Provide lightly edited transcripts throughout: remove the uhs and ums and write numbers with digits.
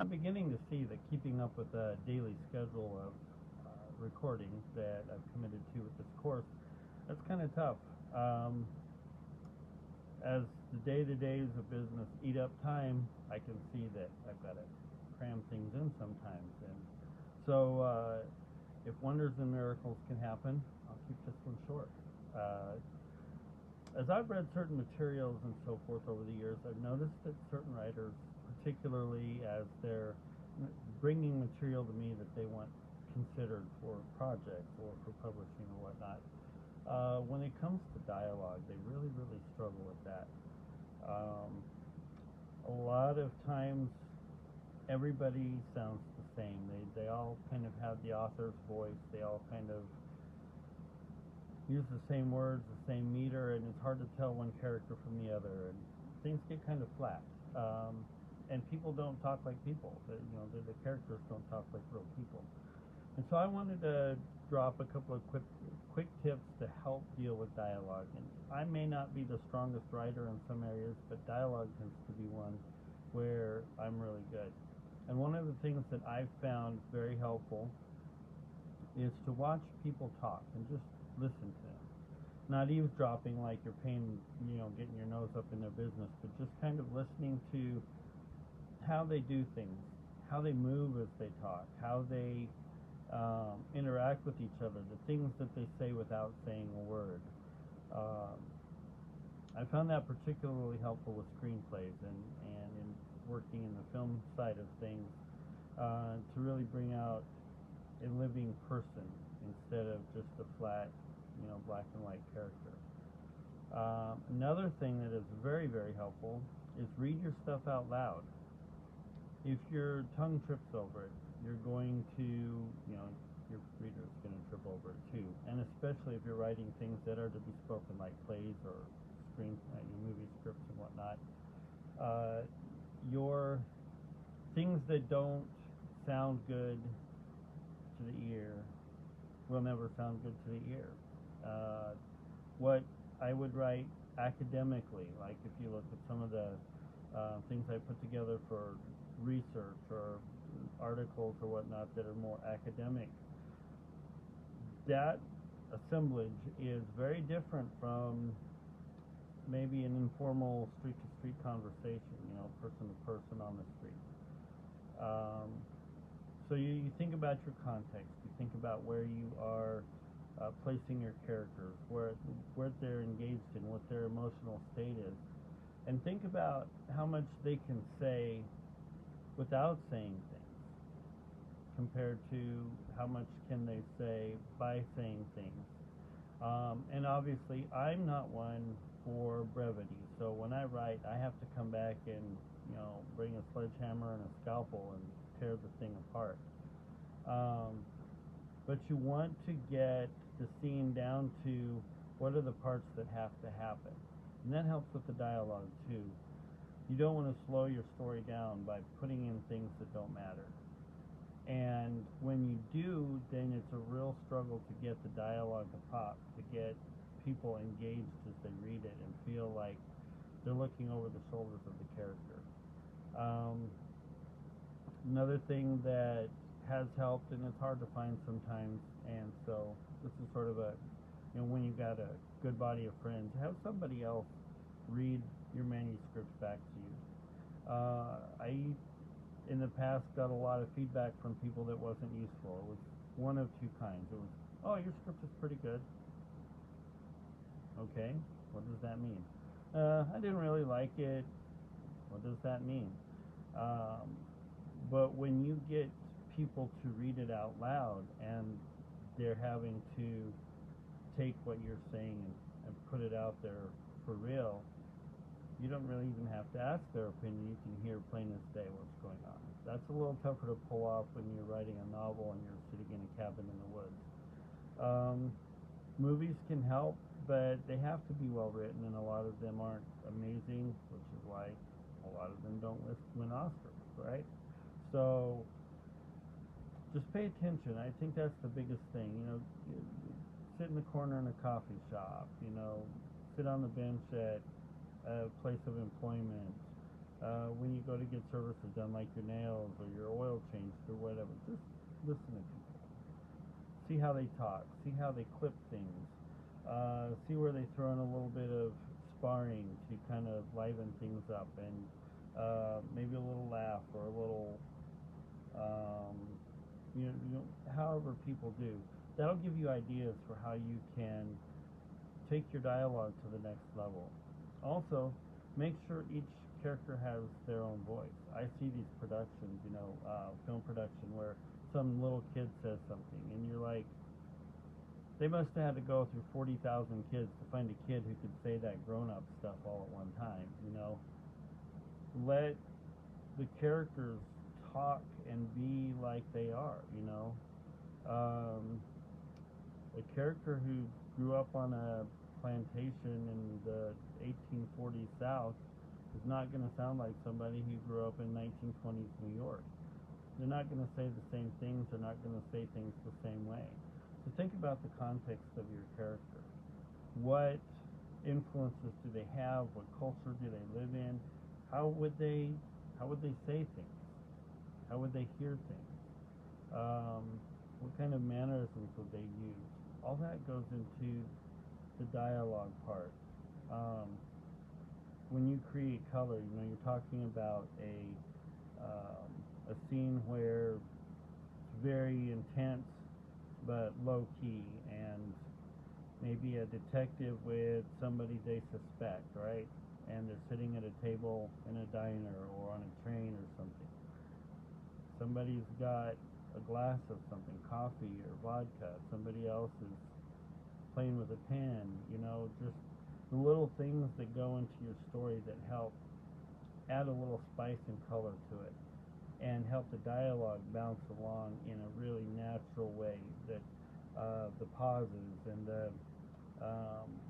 I'm beginning to see that keeping up with the daily schedule of recordings that I've committed to with this course, that's kind of tough. As the day-to-days of business eat up time, I can see that I've got to cram things in sometimes. And so, if wonders and miracles can happen, I'll keep this one short. As I've read certain materials and so forth over the years, I've noticed that certain writers, particularly as they're bringing material to me that they want considered for projects or for publishing or whatnot, when it comes to dialogue, they really, really struggle with that. A lot of times, everybody sounds the same. They all kind of have the author's voice. They all kind of use the same words, the same meter, and it's hard to tell one character from the other. And things get kind of flat. And people don't talk like people. The characters don't talk like real people. And so I wanted to drop a couple of quick tips to help deal with dialogue. And I may not be the strongest writer in some areas, but dialogue tends to be one where I'm really good. And one of the things that I've found very helpful is to watch people talk and just listen to them. Not eavesdropping like you're paying, getting your nose up in their business, but just kind of listening to how they do things, how they move as they talk, how they interact with each other, the things that they say without saying a word. I found that particularly helpful with screenplays and in working in the film side of things, to really bring out a living person instead of just a flat, black and white character. Another thing that is very, very helpful is read your stuff out loud. If your tongue trips over it, you're going to, your reader is going to trip over it too. And especially if you're writing things that are to be spoken, like plays or movie scripts and whatnot. Your things that don't sound good to the ear will never sound good to the ear. What I would write academically, like if you look at some of the things I put together for research or articles or whatnot that are more academic, that assemblage is very different from maybe an informal street-to-street conversation, person to person on the street. So you think about your context, you think about where you are placing your characters, where they're engaged in, what their emotional state is, and think about how much they can say without saying things compared to how much can they say by saying things. And obviously I'm not one for brevity, so when I write I have to come back and bring a sledgehammer and a scalpel and tear the thing apart. But you want to get the scene down to what are the parts that have to happen, and that helps with the dialogue too. You don't want to slow your story down by putting in things that don't matter. And when you do, then it's a real struggle to get the dialogue to pop, to get people engaged as they read it and feel like they're looking over the shoulders of the character. Another thing that has helped, and it's hard to find sometimes, and so this is sort of a, when you've got a good body of friends, have somebody else read your manuscripts back to you. I, in the past, got a lot of feedback from people that wasn't useful. It was one of two kinds. It was, oh, your script is pretty good. Okay, what does that mean? I didn't really like it. What does that mean? But when you get people to read it out loud and they're having to take what you're saying and put it out there for real, you don't really even have to ask their opinion. You can hear plain as day what's going on. That's a little tougher to pull off when you're writing a novel and you're sitting in a cabin in the woods. Movies can help, but they have to be well written, and a lot of them aren't amazing, which is why a lot of them don't win Oscars, right? So just pay attention. I think that's the biggest thing. Sit in the corner in a coffee shop, sit on the bench at a place of employment, When you go to get services done, like your nails or your oil changed or whatever, just listen to people. See how they talk. See how they clip things. See where they throw in a little bit of sparring to kind of liven things up, and maybe a little laugh or a little, um, however people do. That'll give you ideas for how you can take your dialogue to the next level. Also, make sure each character has their own voice. I see these productions, film production, where some little kid says something, and you're like, they must have had to go through 40,000 kids to find a kid who could say that grown-up stuff all at one time. Let the characters talk and be like they are. A character who grew up on a plantation in the 1840s South is not going to sound like somebody who grew up in 1920s New York. They're not going to say the same things. They're not going to say things the same way. So think about the context of your character. What influences do they have? What culture do they live in? How would they say things? How would they hear things? What kind of mannerisms would they use? All that goes into the dialogue part. When you create color, you're talking about a scene where it's very intense but low key, and maybe a detective with somebody they suspect, right? And they're sitting at a table in a diner or on a train or something. Somebody's got a glass of something, coffee or vodka. Somebody else is playing with a pen, just the little things that go into your story that help add a little spice and color to it, and help the dialogue bounce along in a really natural way, that the pauses and the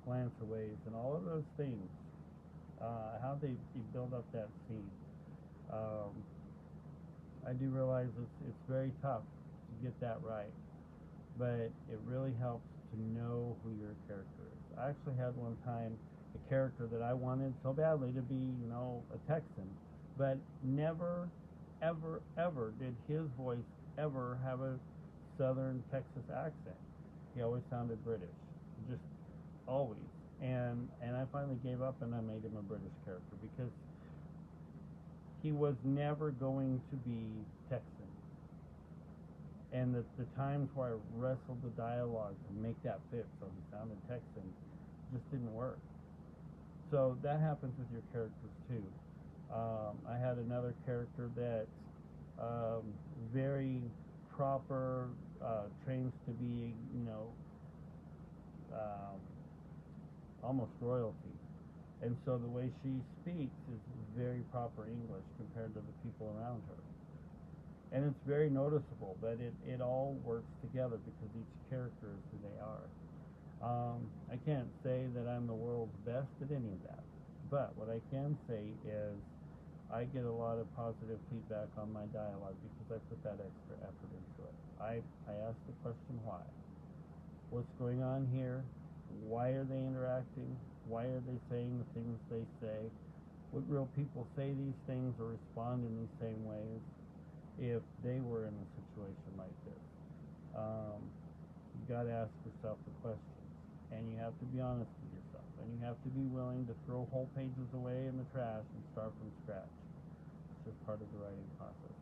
glance-aways and all of those things, how they build up that scene. I do realize it's very tough to get that right, but it really helps to know who your character is. I actually had one time a character that I wanted so badly to be, a Texan, but never, ever, ever did his voice ever have a Southern Texas accent. He always sounded British, just always. And I finally gave up and I made him a British character because he was never going to be Texan. And the times where I wrestled the dialogue to make that fit so he sounded Texan just didn't work. So that happens with your characters too. I had another character that very proper, trains to be, almost royalty. And so the way she speaks is very proper English compared to the people around her. And it's very noticeable, but it all works together because each character is who they are. I can't say that I'm the world's best at any of that, but what I can say is I get a lot of positive feedback on my dialogue because I put that extra effort into it. I ask the question why. What's going on here? Why are they interacting? Why are they saying the things they say? Would real people say these things or respond in these same ways if they were in a situation like this? You got to ask yourself the questions, and you have to be honest with yourself, and you have to be willing to throw whole pages away in the trash and start from scratch. It's just part of the writing process.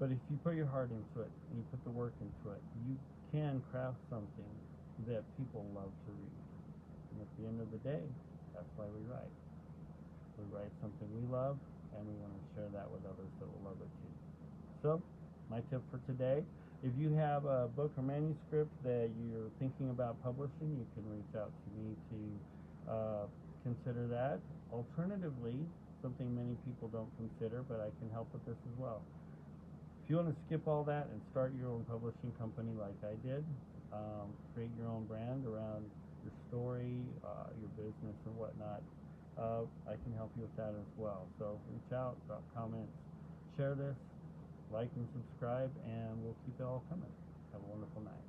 But if you put your heart into it and you put the work into it, you can craft something that people love to read. And at the end of the day, that's why we write. We write something we love, and we want to share that with others that will love it too. So, my tip for today, if you have a book or manuscript that you're thinking about publishing, you can reach out to me to consider that. Alternatively, something many people don't consider, but I can help with this as well. If you want to skip all that and start your own publishing company like I did, create your own brand around your story, your business, and whatnot, I can help you with that as well. So reach out, drop comments, share this, like and subscribe, and we'll keep it all coming. Have a wonderful night.